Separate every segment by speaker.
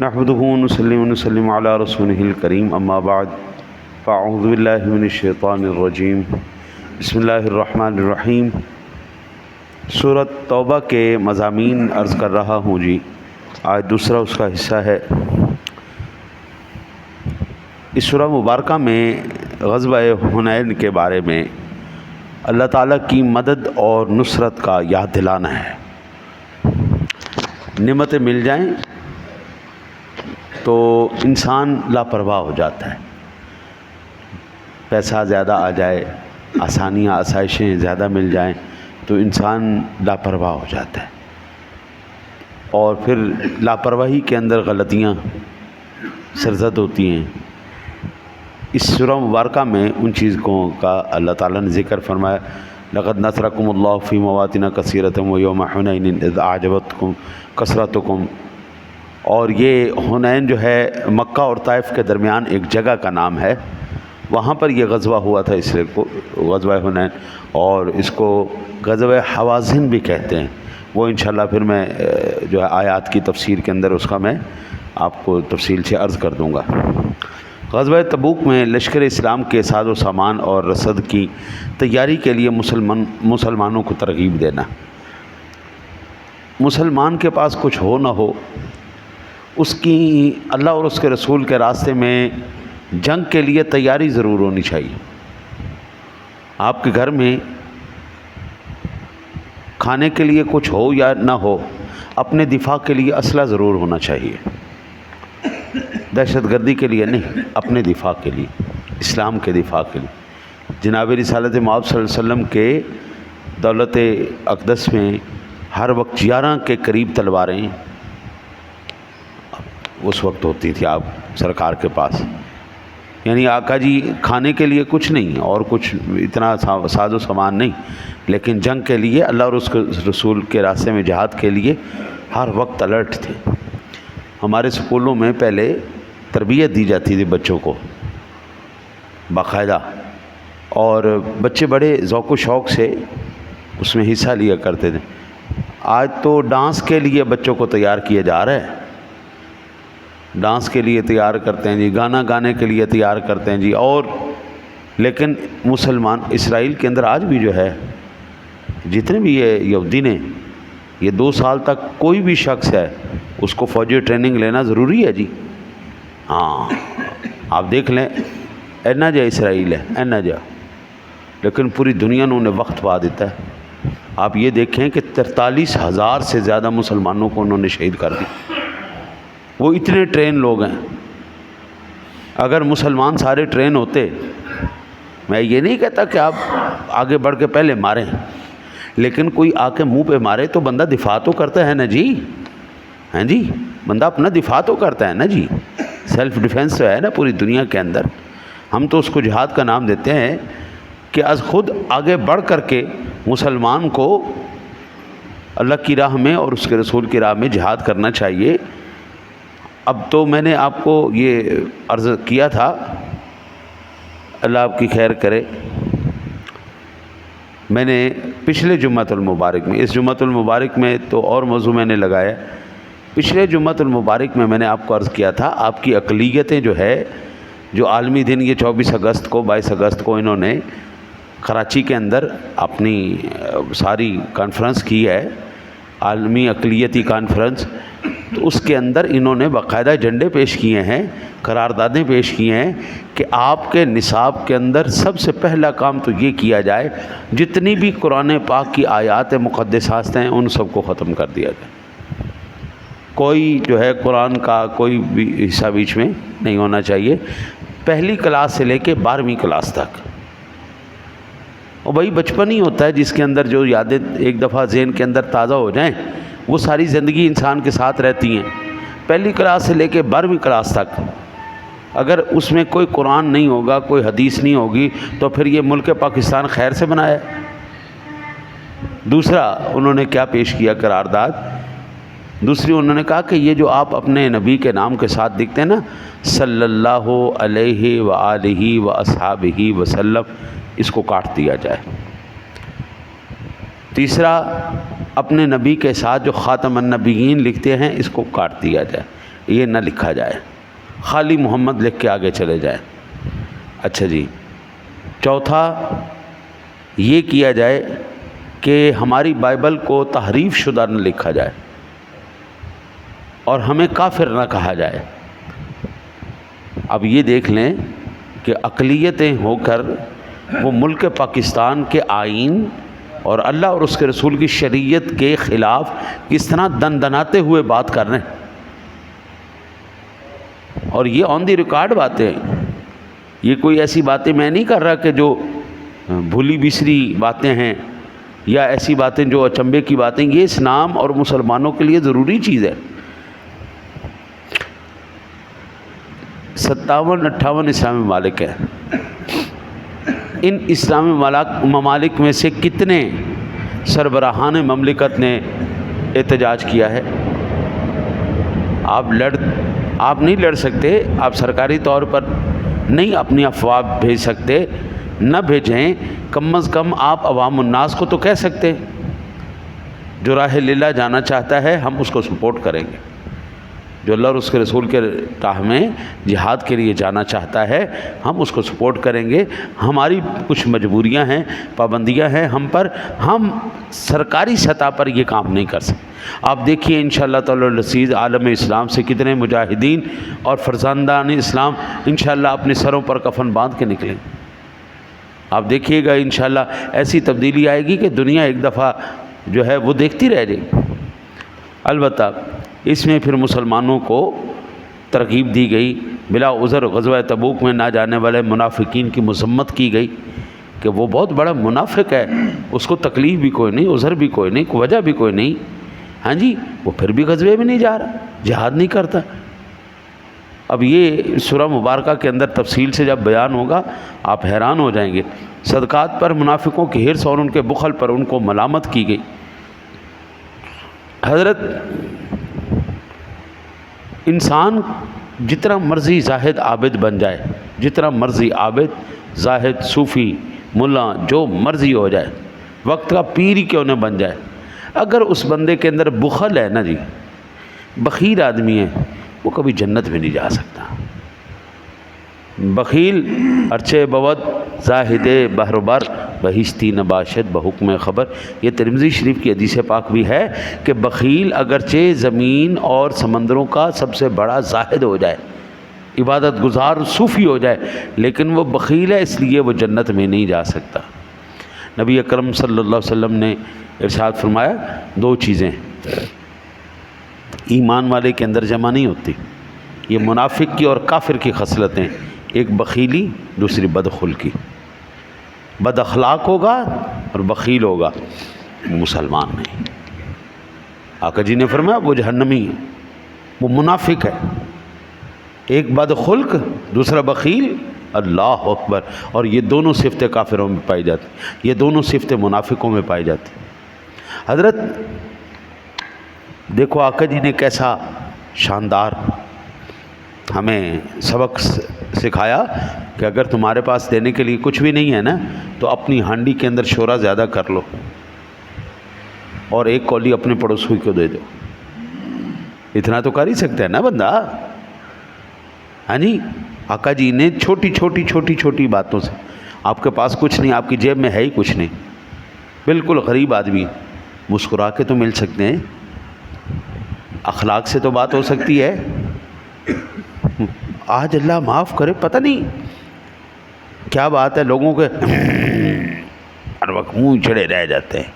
Speaker 1: نحمده ونصلي ونسلم على رسوله الكريم اما بعد فاعوذ باللہ من الشیطان الرجیم بسم اللہ الرحمن الرحیم۔ سورۃ توبہ کے مضامین عرض کر رہا ہوں جی، آج دوسرا اس کا حصہ ہے۔ اس سورہ مبارکہ میں غزوہ حنین کے بارے میں اللہ تعالیٰ کی مدد اور نصرت کا یاد دلانا ہے۔ نعمتیں مل جائیں تو انسان لاپرواہ ہو جاتا ہے، پیسہ زیادہ آ جائے، آسانیاں آسائشیں زیادہ مل جائیں تو انسان لاپرواہ ہو جاتا ہے، اور پھر لاپرواہی کے اندر غلطیاں سرزد ہوتی ہیں۔ اس سورہ مبارکہ میں ان چیزوں کا اللہ تعالیٰ نے ذکر فرمایا، لقد نصرکم اللہ فی مواطن کثیرۃ ویوم حنین اذ اعجبتکم کثرتکم، اور یہ حنین جو ہے مکہ اور طائف کے درمیان ایک جگہ کا نام ہے، وہاں پر یہ غزوہ ہوا تھا، اس لیے کو غزوہ حنین، اور اس کو غزوہ حوازن بھی کہتے ہیں۔ وہ انشاءاللہ پھر میں جو ہے آیات کی تفسیر کے اندر اس کا میں آپ کو تفصیل سے عرض کر دوں گا۔ غزوہ تبوک میں لشکر اسلام کے ساز و سامان اور رسد کی تیاری کے لیے مسلمانوں کو ترغیب دینا۔ مسلمان کے پاس کچھ ہو نہ ہو، اس کی اللہ اور اس کے رسول کے راستے میں جنگ کے لیے تیاری ضرور ہونی چاہیے۔ آپ کے گھر میں کھانے کے لیے کچھ ہو یا نہ ہو، اپنے دفاع کے لیے اسلحہ ضرور ہونا چاہیے، دہشت گردی کے لیے نہیں، اپنے دفاع کے لیے، اسلام کے دفاع کے لیے۔ جناب رسالت مآب صلی اللہ علیہ وسلم کے دولت اقدس میں ہر وقت 11 کے قریب تلواریں اس وقت ہوتی تھی آپ سرکار کے پاس، یعنی آقا جی کھانے کے لیے کچھ نہیں اور کچھ اتنا ساز و سامان نہیں، لیکن جنگ کے لیے اللہ اور اس کے رسول کے راستے میں جہاد کے لیے ہر وقت الرٹ تھے۔ ہمارے اسکولوں میں پہلے تربیت دی جاتی تھی بچوں کو باقاعدہ، اور بچے بڑے ذوق و شوق سے اس میں حصہ لیا کرتے تھے۔ آج تو ڈانس کے لیے بچوں کو تیار کیا جا رہا ہے، ڈانس کے لیے تیار کرتے ہیں جی، گانا گانے کے لیے تیار کرتے ہیں جی، اور لیکن مسلمان اسرائیل کے اندر آج بھی جو ہے جتنے بھی یہ یہودی نے، یہ 2 سال تک کوئی بھی شخص ہے اس کو فوجی ٹریننگ لینا ضروری ہے جی۔ ہاں آپ دیکھ لیں، اینا جا اسرائیل ہے، اینا جا، لیکن پوری دنیا نے انہیں وقت پا دیتا ہے۔ آپ یہ دیکھیں کہ 43,000 سے زیادہ مسلمانوں کو انہوں نے شہید کر دی، وہ اتنے ٹرین لوگ ہیں۔ اگر مسلمان سارے ٹرین ہوتے، میں یہ نہیں کہتا کہ آپ آگے بڑھ کے پہلے ماریں، لیکن کوئی آ کے منہ پہ مارے تو بندہ دفاع تو کرتا ہے نا جی، ہیں جی، بندہ اپنا دفاع تو کرتا ہے نا جی، سیلف ڈیفنس تو ہے نا پوری دنیا کے اندر۔ ہم تو اس کو جہاد کا نام دیتے ہیں کہ از خود آگے بڑھ کر کے مسلمان کو اللہ کی راہ میں اور اس کے رسول کی راہ میں جہاد کرنا چاہیے۔ اب تو میں نے آپ کو یہ عرض کیا تھا، اللہ آپ کی خیر کرے، میں نے پچھلے جمعۃ المبارک میں، اس جمعۃ المبارک میں تو اور موضوع میں نے لگایا، پچھلے جمعۃ المبارک میں نے آپ کو عرض کیا تھا، آپ کی اقلیتیں جو ہے، جو عالمی دن یہ 24 اگست کو 22 اگست کو انہوں نے کراچی کے اندر اپنی ساری کانفرنس کی ہے، عالمی اقلیتی کانفرنس، تو اس کے اندر انہوں نے باقاعدہ ایجنڈے پیش کیے ہیں، قراردادیں پیش کی ہیں کہ آپ کے نصاب کے اندر سب سے پہلا کام تو یہ کیا جائے، جتنی بھی قرآن پاک کی آیات مقدسات ہیں ان سب کو ختم کر دیا جائے، کوئی جو ہے قرآن کا کوئی بھی حصہ بیچ میں نہیں ہونا چاہیے، پہلی کلاس سے لے کے 12ویں کلاس تک۔ اور وہی بچپن ہی ہوتا ہے جس کے اندر جو یادیں ایک دفعہ ذہن کے اندر تازہ ہو جائیں وہ ساری زندگی انسان کے ساتھ رہتی ہیں۔ پہلی کلاس سے لے کے 12ویں کلاس تک اگر اس میں کوئی قرآن نہیں ہوگا، کوئی حدیث نہیں ہوگی، تو پھر یہ ملک پاکستان خیر سے بنایا۔ دوسرا انہوں نے کیا پیش کیا قرارداد، دوسری انہوں نے کہا کہ یہ جو آپ اپنے نبی کے نام کے ساتھ دکھتے ہیں نا، صلی اللہ علیہ وآلہ واصحابہ وسلم، اس کو کاٹ دیا جائے۔ تیسرا اپنے نبی کے ساتھ جو خاتم النبیین لکھتے ہیں اس کو کاٹ دیا جائے۔ یہ نہ لکھا جائے، خالی محمد لکھ کے آگے چلے جائیں۔ اچھا جی، چوتھا یہ کیا جائے کہ ہماری بائبل کو تحریف شدہ نہ لکھا جائے اور ہمیں کافر نہ کہا جائے۔ اب یہ دیکھ لیں کہ اقلیتیں ہو کر وہ ملک پاکستان کے آئین اور اللہ اور اس کے رسول کی شریعت کے خلاف کس طرح دندناتے ہوئے بات کر رہے ہیں، اور یہ آن دی ریکارڈ باتیں ہیں۔ یہ کوئی ایسی باتیں میں نہیں کر رہا کہ جو بھولی بسری باتیں ہیں یا ایسی باتیں جو اچنبے کی باتیں، یہ اسلام اور مسلمانوں کے لیے ضروری چیز ہے۔ 57-58 اسلامی ممالک ہیں، ان اسلامی ممالک میں سے کتنے سربراہان مملکت نے احتجاج کیا ہے؟ آپ نہیں لڑ سکتے، آپ سرکاری طور پر نہیں اپنی افواہ بھیج سکتے، نہ بھیجیں، کم از کم آپ عوام الناس کو تو کہہ سکتے جو راہ للہ جانا چاہتا ہے ہم اس کو سپورٹ کریں گے، جو اللہ اور اس کے رسول کے راہ میں جہاد کے لیے جانا چاہتا ہے ہم اس کو سپورٹ کریں گے۔ ہماری کچھ مجبوریاں ہیں، پابندیاں ہیں ہم پر، ہم سرکاری سطح پر یہ کام نہیں کر سکتے۔ آپ دیکھیے انشاءاللہ تعالی العزیز عالم اسلام سے کتنے مجاہدین اور فرزندان اسلام انشاءاللہ اپنے سروں پر کفن باندھ کے نکلیں۔ آپ دیکھیے گا انشاءاللہ ایسی تبدیلی آئے گی کہ دنیا ایک دفعہ جو ہے وہ دیکھتی رہ جائے گی۔ البتہ اس میں پھر مسلمانوں کو ترغیب دی گئی، بلا عذر غزوہ تبوک میں نہ جانے والے منافقین کی مذمت کی گئی کہ وہ بہت بڑا منافق ہے، اس کو تکلیف بھی کوئی نہیں، عذر بھی کوئی نہیں، کوئی وجہ بھی کوئی نہیں، ہاں جی وہ پھر بھی غزوے میں نہیں جا رہا، جہاد نہیں کرتا۔ اب یہ سورہ مبارکہ کے اندر تفصیل سے جب بیان ہوگا آپ حیران ہو جائیں گے۔ صدقات پر منافقوں کی حرص اور ان کے بخل پر ان کو ملامت کی گئی۔ حضرت انسان جتنا مرضی زاہد عابد بن جائے، جتنا مرضی عابد زاہد صوفی ملا جو مرضی ہو جائے، وقت کا پیر ہی کیوں نہ بن جائے، اگر اس بندے کے اندر بخل ہے نا جی، بخیل آدمی ہے، وہ کبھی جنت میں نہیں جا سکتا۔ بخیل ارچے بود زاہد بہربر بہشتی نباشد بحکم خبر، یہ ترمذی شریف کی حدیث پاک بھی ہے کہ بخیل اگرچہ زمین اور سمندروں کا سب سے بڑا زاہد ہو جائے، عبادت گزار صوفی ہو جائے، لیکن وہ بخیل ہے اس لیے وہ جنت میں نہیں جا سکتا۔ نبی اکرم صلی اللہ علیہ وسلم نے ارشاد فرمایا دو چیزیں ایمان والے کے اندر جمع نہیں ہوتی، یہ منافق کی اور کافر کی خصلتیں، ایک بخیلی دوسری بدخلقی۔ بد اخلاق ہوگا اور بخیل ہوگا وہ مسلمان نہیں۔ آقا جی نے فرمایا وہ جہنمی ہے، وہ منافق ہے، ایک بدخلق دوسرا بخیل، اللہ اکبر، اور یہ دونوں صفتیں کافروں میں پائی جاتی، یہ دونوں صفتیں منافقوں میں پائی جاتی۔ حضرت دیکھو آقا جی نے کیسا شاندار ہمیں سبق سکھایا کہ اگر تمہارے پاس دینے کے لیے کچھ بھی نہیں ہے نا تو اپنی ہانڈی کے اندر شورا زیادہ کر لو اور ایک کولی اپنے پڑوسی کو دے دو، اتنا تو کر ہی سکتا ہے نا بندہ، ہاں جی۔ آقا جی نے چھوٹی باتوں سے، آپ کے پاس کچھ نہیں، آپ کی جیب میں ہے ہی کچھ نہیں، بالکل غریب آدمی، مسکرا کے تو مل سکتے ہیں، اخلاق سے تو بات ہو سکتی ہے۔ آج اللہ معاف کرے پتہ نہیں کیا بات ہے، لوگوں کے ہر وقت منہ چڑے رہ جاتے ہیں،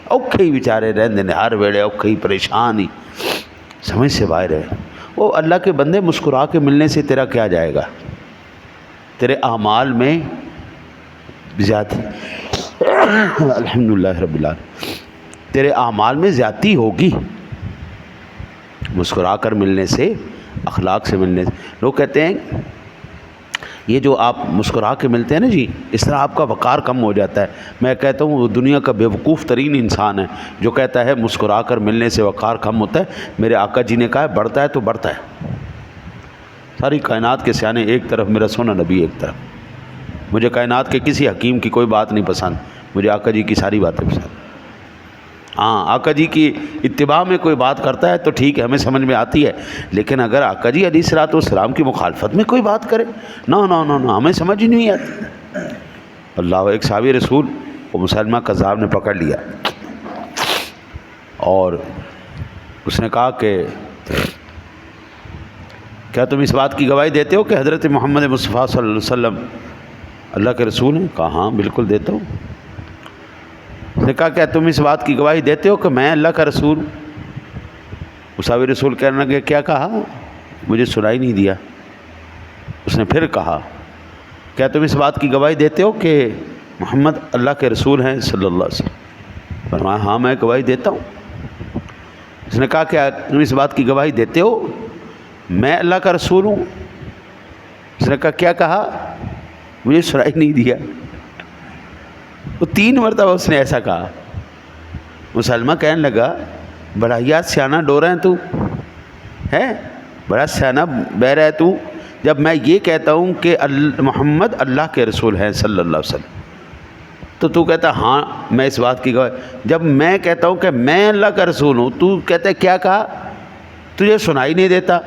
Speaker 1: اوکھے ہی بیچارے رہندے نے، ہر ویلے اوکھے ہی، پریشان ہی، سمجھ سے باہر ہے۔ وہ اللہ کے بندے مسکرا کے ملنے سے تیرا کیا جائے گا؟ تیرے اعمال میں زیادتی الحمدللہ رب العالمین، تیرے اعمال میں زیادتی ہوگی مسکرا کر ملنے سے، اخلاق سے ملنے سے۔ لوگ کہتے ہیں یہ جو آپ مسکرا کے ملتے ہیں نا جی، اس طرح آپ کا وقار کم ہو جاتا ہے۔ میں کہتا ہوں وہ دنیا کا بیوقوف ترین انسان ہے جو کہتا ہے مسکرا کر ملنے سے وقار کم ہوتا ہے۔ میرے آقا جی نے کہا ہے بڑھتا ہے تو بڑھتا ہے۔ ساری کائنات کے سیانے ایک طرف، میرا سونا نبی ایک طرف۔ مجھے کائنات کے کسی حکیم کی کوئی بات نہیں پسند، مجھے آقا جی کی ساری باتیں پسند۔ ہاں آقا جی کی اتباع میں کوئی بات کرتا ہے تو ٹھیک ہے، ہمیں سمجھ میں آتی ہے، لیکن اگر آقا جی علیہ الصلوۃ والسلام کی مخالفت میں کوئی بات کرے، نو نو نو نو، ہمیں سمجھ ہی نہیں آتی۔ اللہ، ایک صحابی رسول وہ مسلمہ کذاب نے پکڑ لیا اور اس نے کہا کہ کیا تم اس بات کی گواہی دیتے ہو کہ حضرت محمد مصطفیٰ صلی اللہ علیہ وسلم اللہ کے رسول ہیں؟ کہا ہاں بالکل دیتا ہوں۔ اس نے کہا کیا تم اس بات کی گواہی دیتے ہو کہ میں اللہ کا رسول ہوں؟ صحابی رسول کہنے لگے کیا کہا؟ مجھے سنائی نہیں دیا۔ اس نے پھر کہا کیا تم اس بات کی گواہی دیتے ہو کہ محمد اللہ کے رسول ہیں صلی اللہ علیہ وسلم؟ فرمایا ہاں میں گواہی دیتا ہوں۔ اس نے کہا کیا تم اس بات کی گواہی دیتے ہو میں اللہ کا رسول ہوں؟ اس نے کہا کیا کہا؟ مجھے سنائی نہیں دیا۔ وہ 3 مرتبہ اس نے ایسا کہا۔ مسلمہ کہنے لگا بڑا یاد سیانہ ڈورا ہے تو ہے، بڑا سیانہ بہر ہے تو، جب میں یہ کہتا ہوں کہ محمد اللہ کے رسول ہیں صلی اللہ علیہ وسلم تو کہتا ہاں میں اس بات کی گواہی، جب میں کہتا ہوں کہ میں اللہ کا رسول ہوں تو کہتا ہے کیا کہا؟ تجھے سنائی نہیں دیتا؟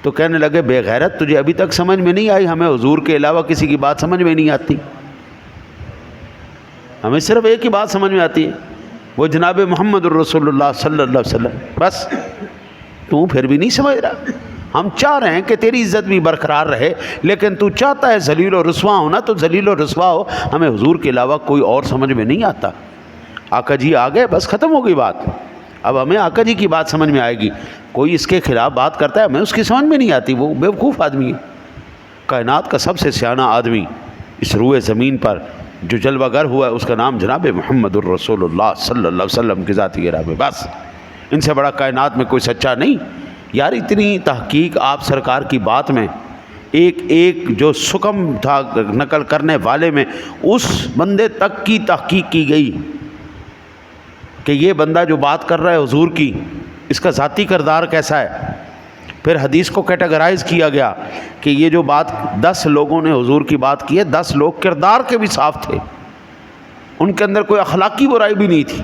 Speaker 1: تو کہنے لگے بے غیرت، تجھے ابھی تک سمجھ میں نہیں آئی؟ ہمیں حضور کے علاوہ کسی کی بات سمجھ میں نہیں آتی، ہمیں صرف ایک ہی بات سمجھ میں آتی ہے، وہ جناب محمد الرسول اللہ صلی اللہ علیہ وسلم، بس۔ تو پھر بھی نہیں سمجھ رہا؟ ہم چاہ رہے ہیں کہ تیری عزت بھی برقرار رہے، لیکن تو چاہتا ہے ذلیل و رسوا ہونا، تو ذلیل و رسوا ہو، ہمیں حضور کے علاوہ کوئی اور سمجھ میں نہیں آتا۔ آقا جی آ گئے، بس ختم ہو گئی بات۔ اب ہمیں آقا جی کی بات سمجھ میں آئے گی، کوئی اس کے خلاف بات کرتا ہے ہمیں اس کی سمجھ میں نہیں آتی، وہ بیوقوف آدمی ہے۔ کائنات کا سب سے سیانہ آدمی اس روئے زمین پر جو جلوہ گر ہوا ہے، اس کا نام جناب محمد الرسول اللہ صلی اللہ علیہ وسلم کی ذاتی گراہ میں، بس۔ ان سے بڑا کائنات میں کوئی سچا نہیں۔ یار اتنی تحقیق آپ سرکار کی بات میں، ایک ایک جو سکم تھا نقل کرنے والے میں، اس بندے تک کی تحقیق کی گئی کہ یہ بندہ جو بات کر رہا ہے حضور کی، اس کا ذاتی کردار کیسا ہے۔ پھر حدیث کو کیٹیگرائز کیا گیا کہ یہ جو بات 10 لوگوں نے حضور کی بات کی ہے، 10 لوگ کردار کے بھی صاف تھے، ان کے اندر کوئی اخلاقی برائی بھی نہیں تھی۔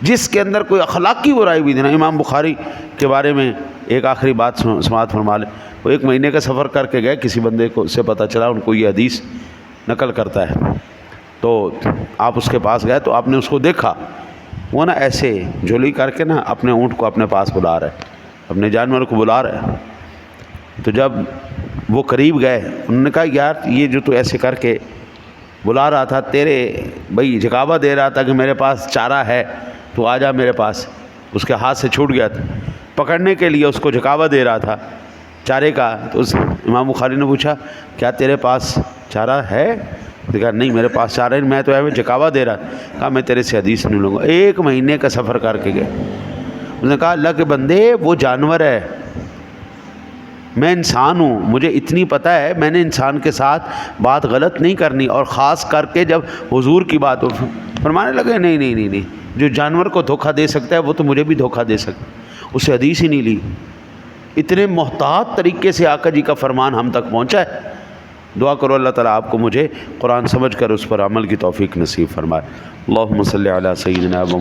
Speaker 1: جس کے اندر کوئی اخلاقی برائی بھی نہیں، امام بخاری کے بارے میں ایک آخری بات سماعت فرما لیں۔ وہ 1 مہینے کا سفر کر کے گئے، کسی بندے کو سے پتہ چلا ان کو یہ حدیث نقل کرتا ہے، تو آپ اس کے پاس گئے تو آپ نے اس کو دیکھا، وہ نا ایسے جھولی کر کے نا اپنے اونٹ کو اپنے پاس بلا رہا ہے، اپنے جانور کو بلا رہا ہے۔ تو جب وہ قریب گئے، انہوں نے کہا یار یہ جو تو ایسے کر کے بلا رہا تھا، تیرے بھائی جھکاوا دے رہا تھا کہ میرے پاس چارہ ہے تو آ جا میرے پاس، اس کے ہاتھ سے چھوٹ گیا تھا، پکڑنے کے لیے اس کو جھکاوا دے رہا تھا چارے کا۔ تو اس امام بخاری نے پوچھا کیا تیرے پاس چارہ ہے؟ تو کہا نہیں میرے پاس چارہ نہیں، میں تو ہے جھکاوا دے رہا۔ کہا میں تیرے سے حدیث نہیں لوں گا۔ 1 مہینے کا سفر کر کے گئے۔ انہوں نے کہا اللہ کے بندے وہ جانور ہے، میں انسان ہوں، مجھے اتنی پتہ ہے میں نے انسان کے ساتھ بات غلط نہیں کرنی، اور خاص کر کے جب حضور کی بات ہو۔ فرمانے لگے نہیں نہیں نہیں نہیں، جو جانور کو دھوکہ دے سکتا ہے وہ تو مجھے بھی دھوکہ دے سکتا ہے۔ اسے حدیث ہی نہیں لی۔ اتنے محتاط طریقے سے آقا جی کا فرمان ہم تک پہنچا ہے۔ دعا کرو اللہ تعالیٰ آپ کو مجھے قرآن سمجھ کر اس پر عمل کی توفیق نصیب فرمائے۔ اللہم صلی علی سیدنا و